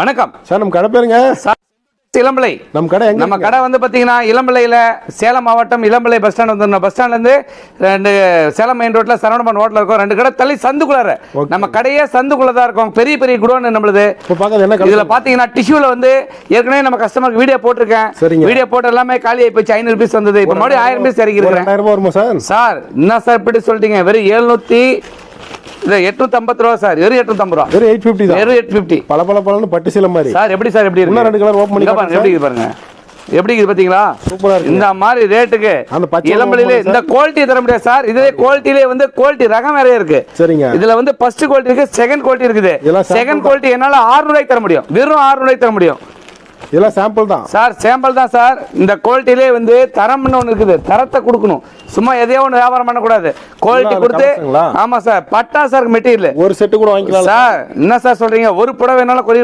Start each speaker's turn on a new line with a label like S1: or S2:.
S1: வணக்கம்
S2: சார். நம்ம கடை பேருங்க
S1: இளம்பிள்ளை. நம்ம கடை வந்து பாத்தீங்கன்னா இளம்பிள்ளையில சேலம் மாவட்டம் இளம்பிள்ளை பஸ் ஸ்டாண்ட் வந்து பஸ் ஸ்டாண்ட்ல இருந்து ரெண்டு சேலம் மெயின் ரோட்ல சரவணபவன் ஹோட்டல் இருக்கும். ரெண்டு கடை தள்ளி சந்துக்குள்ளார நம்ம கடையே சந்துக்குள்ள தான் இருக்கும். பெரிய பெரிய குடோன் நம்மளுது. இதுல பாத்தீங்கன்னா டிஷ்யூல வந்து ஏற்கனவே நம்ம கஸ்டமருக்கு வீடியோ போட்டிருக்கேன். வீடியோ போட்டு எல்லாமே காலி ஆகி போச்சு. 500 பீஸ் வந்தது. இப்போ மறுபடியும் 1000 பீஸ் இறக்கி இருக்கிறேன். சார் என்ன சார் இப்படி சொல்லிட்டீங்க? வெறும் 850 ரூபா சார். வெறும் 850 ரூபா.
S2: வெறும் 850 தான்.
S1: வெறும் 850.
S2: பளபளன்னு பட்டு சீலை மாதிரி.
S1: சார் எப்படி சார் எப்படி இருக்கு?
S2: ரெண்டு கலர் ஓபன் பண்ணி
S1: பாருங்க. எப்படி இருக்கு பாருங்க. எப்படி இருக்கு பாத்தீங்களா?
S2: சூப்பரா இருக்கு.
S1: இந்த மாதிரி ரேட்டுக்கு இளம்பிள்ளையில இந்த குவாலிட்டி தர முடியாது சார். இதுவே குவாலிட்டிலே வந்து குவாலிட்டி ரகம் வேற இருக்கு.
S2: சரிங்க.
S1: இதுல வந்து ஃபர்ஸ்ட் குவாலிட்டி இருக்கு, செகண்ட் குவாலிட்டி இருக்குது. செகண்ட் குவாலிட்டி என்னால 600 ரூபாய்க்கு தர முடியும். வெறும் 600 ரூபாய்க்கு தர முடியும்.
S2: இதெல்லாம் சாம்பிள் தான்
S1: சார். சாம்பிள் தான் சார். இந்த குவாலிட்டிலே வந்து தரம்னு ஒன்று இருக்குது. தரத்தை கொடுக்கணும். சும்மா எதையோ ஒன்று வியாபாரம் பண்ணக்கூடாது. குவாலிட்டி கொடுத்து. ஆமா சார். பட்டா சார் மெட்டீரியல்
S2: ஒரு செட்டு கூட வாங்கிக்கலாம்
S1: சார். என்ன சார் சொல்றீங்க? ஒரு புடவை வேணாலும் கொரியர்